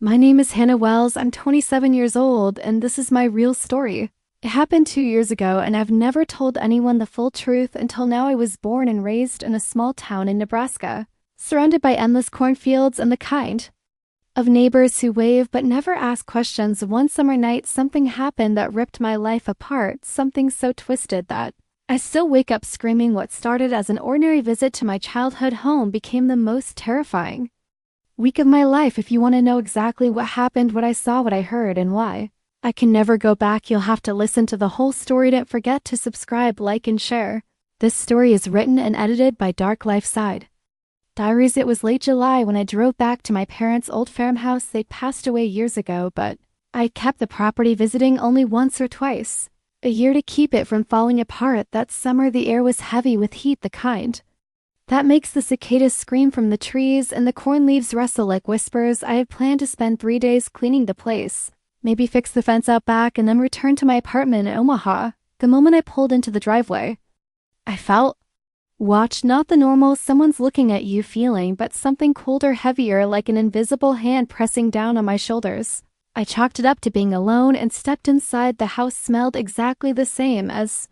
My name is Hannah Wells. I'm 27 years old, and this is my real story. It happened 2 years ago, and I've never told anyone the full truth until now. I was born and raised in a small town in Nebraska, surrounded by endless cornfields and the kind of neighbors who wave but never ask questions. One summer night, something happened that ripped my life apart, something so twisted that I still wake up screaming. What started as an ordinary visit to my childhood home became the most terrifying week of my life. If you want to know exactly what happened, what I saw, what I heard, and why I can never go back, you'll have to listen to the whole story. Don't forget to subscribe, like, and share. This story is written and edited by Dark Life Side Diaries. It was late July when I drove back to my parents' old farmhouse. They passed away years ago, but I kept the property, visiting only once or twice a year to keep it from falling apart. That summer the air was heavy with heat, the kind that makes the cicadas scream from the trees and the corn leaves rustle like whispers. I had planned to spend 3 days cleaning the place, maybe fix the fence out back, and then return to my apartment in Omaha. The moment I pulled into the driveway, I felt watched. Not the normal someone's looking at you feeling, but something colder, heavier, like an invisible hand pressing down on my shoulders. I chalked it up to being alone and stepped inside. The house smelled exactly the same as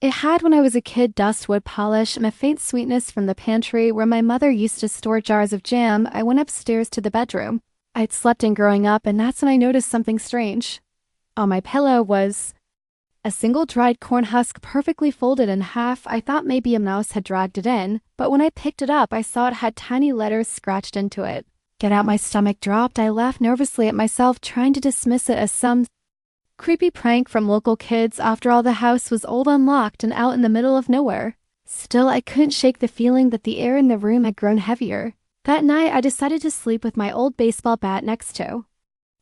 it had when I was a kid: dust, wood polish, and a faint sweetness from the pantry where my mother used to store jars of jam. I went upstairs to the bedroom I'd slept in growing up, and that's when I noticed something strange. On my pillow was a single dried corn husk, perfectly folded in half. I thought maybe a mouse had dragged it in, but when I picked it up, I saw it had tiny letters scratched into it. Get out. My stomach dropped. I laughed nervously at myself, trying to dismiss it as some creepy prank from local kids. After all, the house was old, unlocked, and out in the middle of nowhere. Still, I couldn't shake the feeling that the air in the room had grown heavier. That night, I decided to sleep with my old baseball bat next to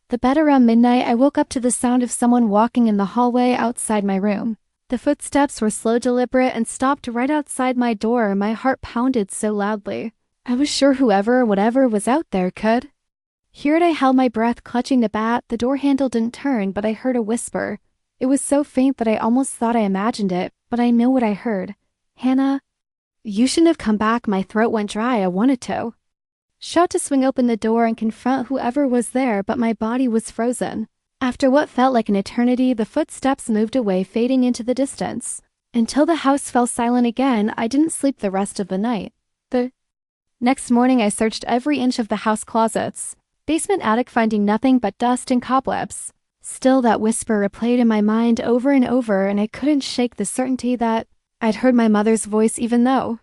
the bed. Around midnight, I woke up to the sound of someone walking in the hallway outside my room. The footsteps were slow, deliberate, and stopped right outside my door. My heart pounded so loudly. I was sure whoever or whatever was out there could hear it. I held my breath, clutching the bat. The door handle didn't turn, but I heard a whisper. It was so faint that I almost thought I imagined it, but I know what I heard. Hannah, you shouldn't have come back. My throat went dry. I wanted to shout, to swing open the door and confront whoever was there, but my body was frozen. After what felt like an eternity, the footsteps moved away, fading into the distance, until the house fell silent again. I didn't sleep the rest of the night. The next morning, I searched every inch of the house, closets, basement, attic, finding nothing but dust and cobwebs. Still, that whisper replayed in my mind over and over, and I couldn't shake the certainty that I'd heard my mother's voice, even though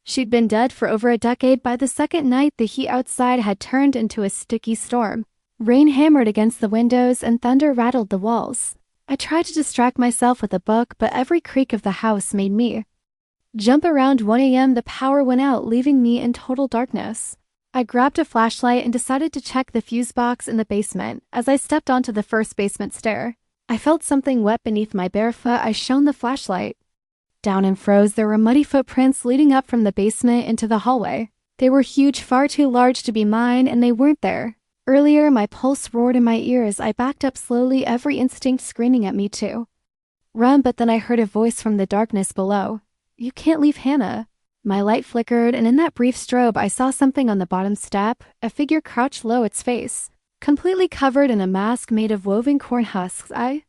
she'd been dead for over a decade. By the second night, the heat outside had turned into a sticky storm. Rain hammered against the windows and thunder rattled the walls. I tried to distract myself with a book, but every creak of the house made me jump. Around 1 a.m., the power went out, leaving me in total darkness. I grabbed a flashlight and decided to check the fuse box in the basement. As I stepped onto the first basement stair, I felt something wet beneath my bare foot. I shone the flashlight down and froze. There were muddy footprints leading up from the basement into the hallway. They were huge, far too large to be mine, and they weren't there earlier. My pulse roared in my ears. I backed up slowly, every instinct screaming at me to run, but then I heard a voice from the darkness below. You can't leave, Hannah. My light flickered, and in that brief strobe, I saw something on the bottom step, a figure crouched low, its face completely covered in a mask made of woven corn husks. I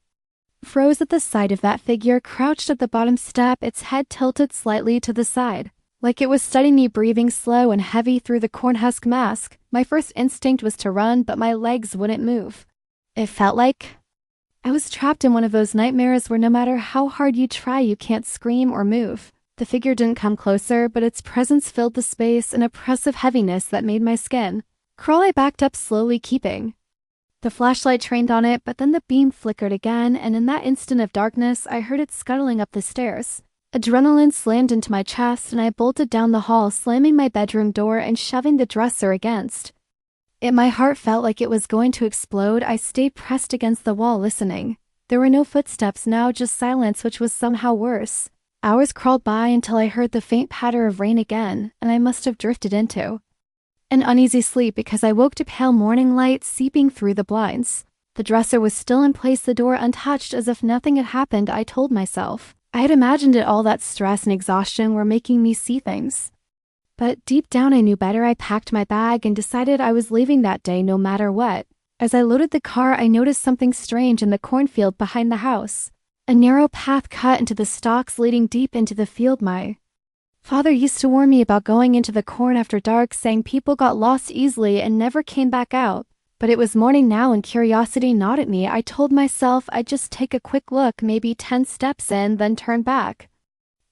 froze at the sight of that figure crouched at the bottom step, its head tilted slightly to the side, like it was studying me, breathing slow and heavy through the cornhusk mask. My first instinct was to run, but my legs wouldn't move. It felt like I was trapped in one of those nightmares where no matter how hard you try, you can't scream or move. The figure didn't come closer, but its presence filled the space, an oppressive heaviness that made my skin crawl. I backed up slowly, keeping the flashlight trained on it, but then the beam flickered again, and in that instant of darkness, I heard it scuttling up the stairs. Adrenaline slammed into my chest, and I bolted down the hall, slamming my bedroom door and shoving the dresser against it. My heart felt like it was going to explode. I stayed pressed against the wall, listening. There were no footsteps now, just silence, which was somehow worse. Hours crawled by until I heard the faint patter of rain again, and I must have drifted into an uneasy sleep because I woke to pale morning light seeping through the blinds. The dresser was still in place, the door untouched, as if nothing had happened. I told myself I had imagined it all. That stress and exhaustion were making me see things But deep down I knew better. I packed my bag and decided I was leaving that day no matter what. As I loaded the car, I noticed something strange in the cornfield behind the house. A narrow path cut into the stalks leading deep into the field. My father used to warn me about going into the corn after dark, saying people got lost easily and never came back out. But it was morning now and curiosity gnawed at me. I told myself I'd just take a quick look, maybe 10 steps in, then turn back.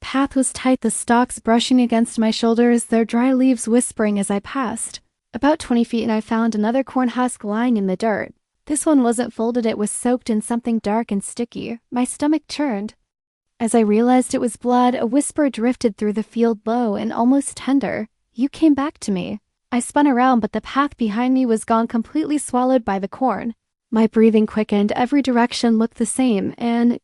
Path was tight, the stalks brushing against my shoulders, their dry leaves whispering as I passed. About 20 feet and I found another corn husk lying in the dirt. This one wasn't folded, it was soaked in something dark and sticky. My stomach churned. As I realized it was blood, a whisper drifted through the field, low and almost tender. "You came back to me." I spun around, but the path behind me was gone, completely swallowed by the corn. My breathing quickened, every direction looked the same, an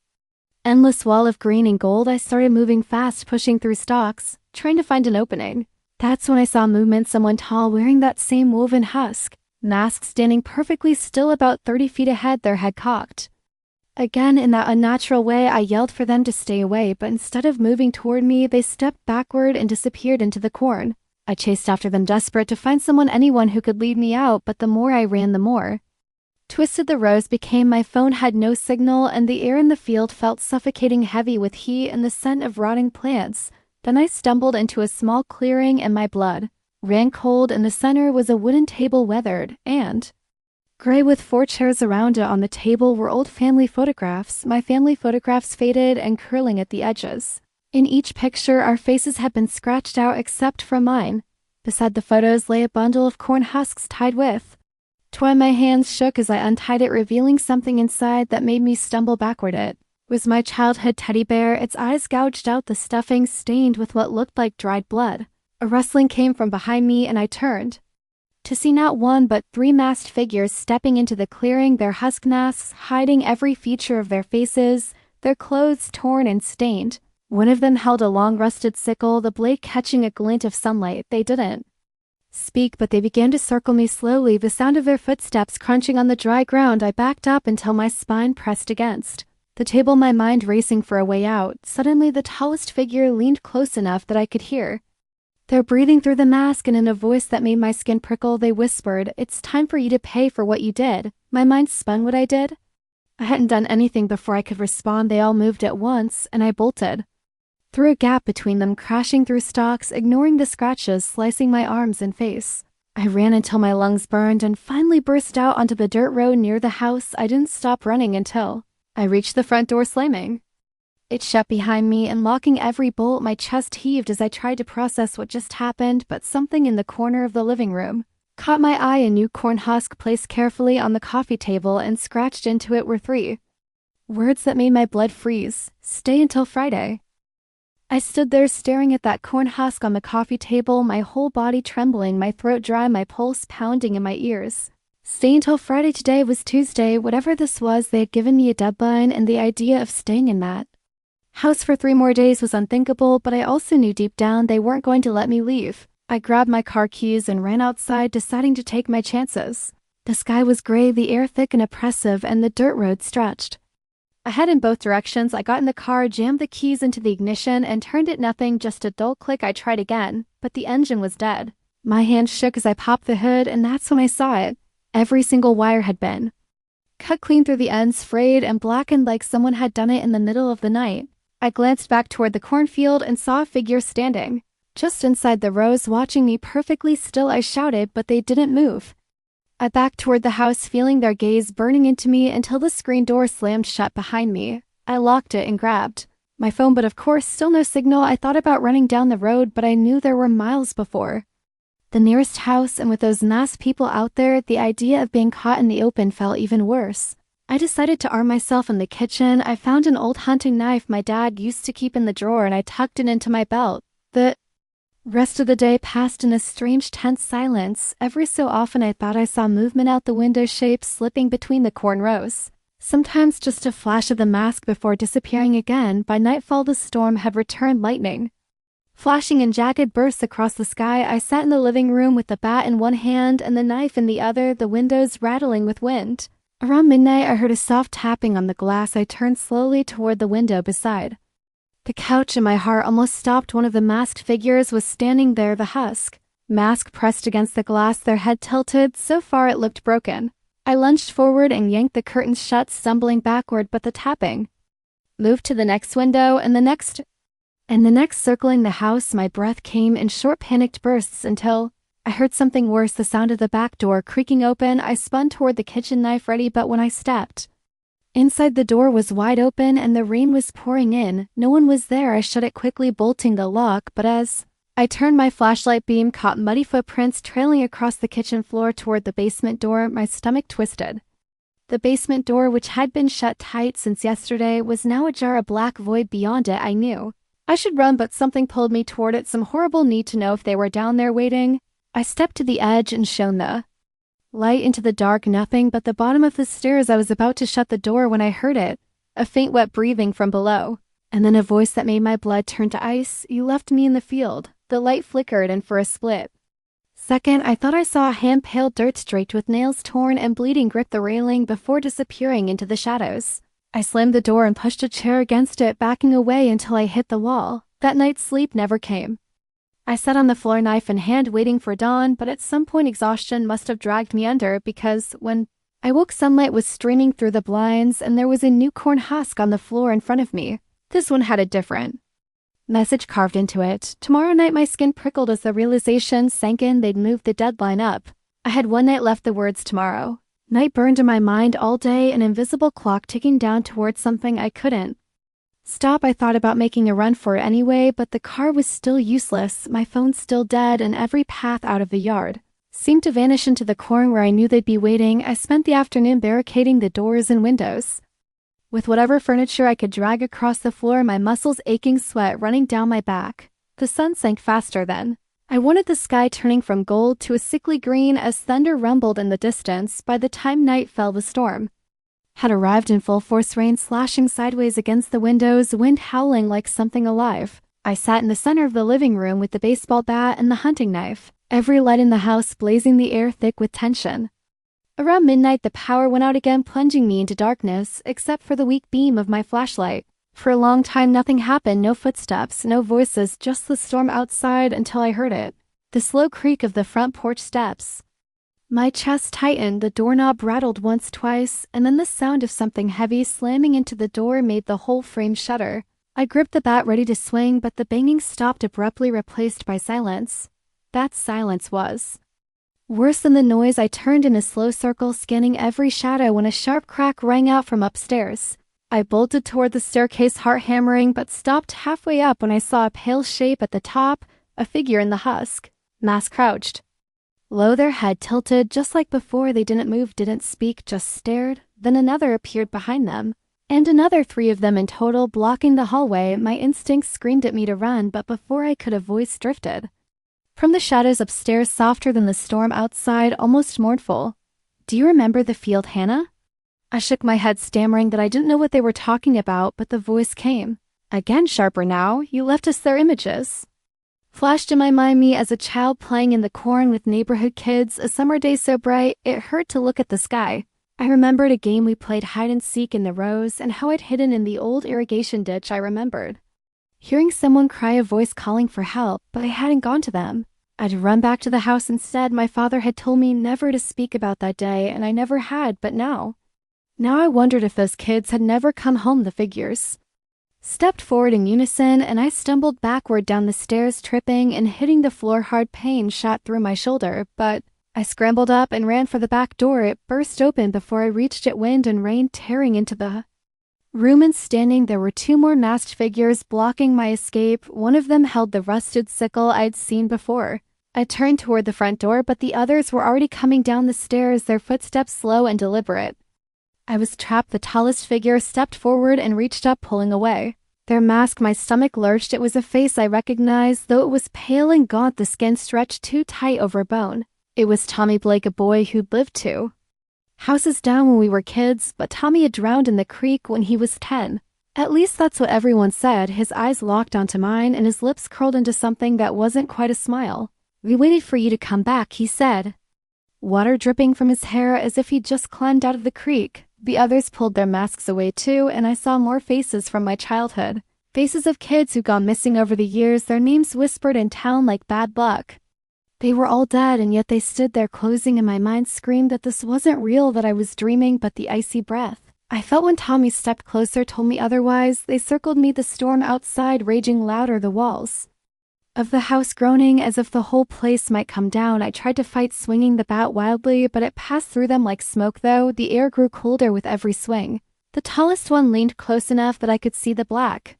endless wall of green and gold. I started moving fast, pushing through stalks, trying to find an opening. That's when I saw movement, someone tall wearing that same woven husk mask standing perfectly still about 30 feet ahead, their head cocked. Again, in that unnatural way, I yelled for them to stay away, but instead of moving toward me, they stepped backward and disappeared into the corn. I chased after them, desperate to find anyone who could lead me out, but the more I ran, the more twisted the rows became. My phone had no signal, and the air in the field felt suffocating, heavy with heat and the scent of rotting plants. Then I stumbled into a small clearing and my blood ran cold. In the center was a wooden table, weathered and gray, with 4 chairs around it. On the table were old family photographs, my family photographs, faded and curling at the edges. In each picture, our faces had been scratched out except for mine. Beside the photos lay a bundle of corn husks tied with twine. My hands shook as I untied it, revealing something inside that made me stumble backward. It was my childhood teddy bear, its eyes gouged out, the stuffing stained with what looked like dried blood. A rustling came from behind me, and I turned to see not one but 3 masked figures stepping into the clearing, their husk masks hiding every feature of their faces, their clothes torn and stained. One of them held a long rusted sickle, the blade catching a glint of sunlight. They didn't speak, but they began to circle me slowly, the sound of their footsteps crunching on the dry ground. I backed up until my spine pressed against the table, my mind racing for a way out. Suddenly, the tallest figure leaned close enough that I could hear their breathing through the mask, and in a voice that made my skin prickle, they whispered, "It's time for you to pay for what you did." My mind spun. What I did? I hadn't done anything before I could respond. They all moved at once, and I bolted through a gap between them, crashing through stalks, ignoring the scratches slicing my arms and face. I ran until my lungs burned and finally burst out onto the dirt road near the house. I didn't stop running until I reached the front door, slamming it shut behind me and locking every bolt. My chest heaved as I tried to process what just happened, but something in the corner of the living room caught my eye. A new corn husk placed carefully on the coffee table, and scratched into it were 3 words that made my blood freeze: "Stay until Friday." I stood there staring at that corn husk on the coffee table, my whole body trembling, my throat dry, my pulse pounding in my ears. Stay until Friday. Today was Tuesday. Whatever this was, they had given me a deadline, and the idea of staying in that house for 3 more days was unthinkable, but I also knew deep down they weren't going to let me leave. I grabbed my car keys and ran outside, deciding to take my chances. The sky was gray, the air thick and oppressive, and the dirt road stretched ahead in both directions. I got in the car, jammed the keys into the ignition, and turned it. Nothing, just a dull click. I tried again, but the engine was dead. My hand shook as I popped the hood, and that's when I saw it. Every single wire had been cut clean through the ends, frayed and blackened like someone had done it in the middle of the night. I glanced back toward the cornfield and saw a figure standing just inside the rows, watching me perfectly still. I shouted, but they didn't move. I backed toward the house, feeling their gaze burning into me, until the screen door slammed shut behind me. I locked it and grabbed my phone, but of course, still no signal. I thought about running down the road, but I knew there were miles before the nearest house, and with those masked people out there, the idea of being caught in the open felt even worse. I decided to arm myself in the kitchen. I found an old hunting knife my dad used to keep in the drawer, and I tucked it into my belt. The rest of the day passed in a strange, tense silence. Every so often I thought I saw movement out the window, shapes slipping between the corn rows. Sometimes just a flash of the mask before disappearing again. By nightfall the storm had returned, lightning flashing in jagged bursts across the sky. I sat in the living room with the bat in one hand and the knife in the other, the windows rattling with wind. Around midnight I heard a soft tapping on the glass. I turned slowly toward the window beside The couch and my heart almost stopped. One of the masked figures was standing there, the husk. Mask pressed against the glass, their head tilted, so far it looked broken. I lunged forward and yanked the curtains shut, stumbling backward, but the tapping moved to the next window and the next, circling the house. My breath came in short panicked bursts until I heard something worse, the sound of the back door creaking open. I spun toward the kitchen, knife ready, but when I stepped inside, the door was wide open and the rain was pouring in. No one was there. I shut it quickly, bolting the lock, but as I turned, my flashlight beam caught muddy footprints trailing across the kitchen floor toward the basement door. My stomach twisted. The basement door, which had been shut tight since yesterday, was now ajar, a black void beyond it. I knew I should run, but something pulled me toward it, some horrible need to know if they were down there waiting. I stepped to the edge and shone the light into the dark. Nothing but the bottom of the stairs. I was about to shut the door when I heard it, a faint wet breathing from below, and then a voice that made my blood turn to ice. "You left me in the field." The light flickered, and for a split second, I thought I saw a hand, pale dirt streaked with nails torn and bleeding, grip the railing before disappearing into the shadows. I slammed the door and pushed a chair against it, backing away until I hit the wall. That night's sleep never came. I sat on the floor, knife in hand, waiting for dawn, but at some point exhaustion must have dragged me under, because when I woke, sunlight was streaming through the blinds and there was a new corn husk on the floor in front of me. This one had a different message carved into it. Tomorrow night. My skin prickled as the realization sank in. They'd moved the deadline up. I had one night left. The words tomorrow night burned in my mind all day, an invisible clock ticking down towards something I couldn't stop. I thought about making a run for it anyway, but the car was still useless, my phone still dead, and every path out of the yard seemed to vanish into the corn where I knew they'd be waiting. I spent the afternoon barricading the doors and windows with whatever furniture I could drag across the floor, my muscles aching, sweat running down my back. The sun sank faster then. I wanted the sky turning from gold to a sickly green as thunder rumbled in the distance. By the time night fell, the storm had arrived in full force, rain slashing sideways against the windows, wind howling like something alive. I sat in the center of the living room with the baseball bat and the hunting knife, every light in the house blazing, the air thick with tension. Around midnight, the power went out again, plunging me into darkness, except for the weak beam of my flashlight. For a long time, nothing happened, no footsteps, no voices, just the storm outside, until I heard it. The slow creak of the front porch steps. My chest tightened, the doorknob rattled once, twice, and then the sound of something heavy slamming into the door made the whole frame shudder. I gripped the bat, ready to swing, but the banging stopped abruptly, replaced by silence. That silence was worse than the noise. I turned in a slow circle, scanning every shadow, when a sharp crack rang out from upstairs. I bolted toward the staircase, heart hammering, but stopped halfway up when I saw a pale shape at the top, a figure in the husk. Mask crouched low, their head tilted, just like before. They didn't move, didn't speak, just stared. Then another appeared behind them, and another, 3 of them in total, blocking the hallway. My instincts screamed at me to run, but before I could, a voice drifted from the shadows upstairs, softer than the storm outside, almost mournful. "Do you remember the field, Hannah?" I shook my head, stammering that I didn't know what they were talking about, but the voice came again, sharper now. "You left us their images." Flashed in my mind, me as a child playing in the corn with neighborhood kids, a summer day so bright it hurt to look at the sky. I remembered a game we played hide and seek in the rows, and how I'd hidden in the old irrigation ditch. I remembered hearing someone cry, a voice calling for help, but I hadn't gone to them. I'd run back to the house instead. My father had told me never to speak about that day, and I never had, but now I wondered if those kids had never come home. The figures stepped forward in unison, and I stumbled backward down the stairs, tripping and hitting the floor. Hard pain shot through my shoulder, but I scrambled up and ran for the back door. It burst open before I reached it, wind and rain tearing into the room, and standing there were 2 more masked figures blocking my escape. One of them held the rusted sickle I'd seen before. I turned toward the front door, but the others were already coming down the stairs, their footsteps slow and deliberate. I was trapped. The tallest figure stepped forward and reached up, pulling away their mask. My stomach lurched. It was a face I recognized, though it was pale and gaunt, the skin stretched too tight over bone. It was Tommy Blake, a boy who'd lived 2 houses down when we were kids, but Tommy had drowned in the creek when he was 10. At least that's what everyone said. His eyes locked onto mine, and his lips curled into something that wasn't quite a smile. "We waited for you to come back," he said, water dripping from his hair as if he'd just climbed out of the creek. The others pulled their masks away too, and I saw more faces from my childhood. Faces of kids who'd gone missing over the years, their names whispered in town like bad luck. They were all dead, and yet they stood there closing, and my mind screamed that this wasn't real, that I was dreaming, but the icy breath I felt when Tommy stepped closer told me otherwise. They circled me, the storm outside raging louder, the walls of the house groaning as if the whole place might come down. I tried to fight, swinging the bat wildly, but it passed through them like smoke, though. The air grew colder with every swing. The tallest one leaned close enough that I could see the black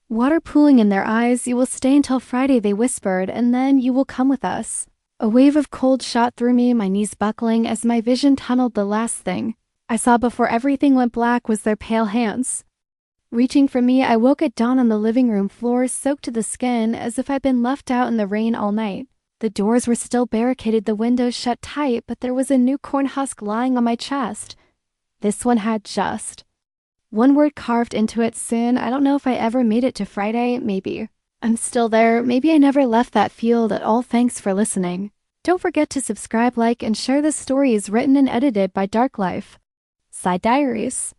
water pooling in their eyes. "You will stay until Friday," they whispered, "and then you will come with us." A wave of cold shot through me, my knees buckling as my vision tunneled. The last thing I saw before everything went black was their pale hands reaching for me. I woke at dawn on the living room floor, soaked to the skin, as if I'd been left out in the rain all night. The doors were still barricaded, the windows shut tight, but there was a new corn husk lying on my chest. This one had just one word carved into it: soon. I don't know if I ever made it to Friday. Maybe I'm still there. Maybe I never left that field at all. Thanks for listening. Don't forget to subscribe, like, and share. This story is written and edited by Dark Life. Diaries.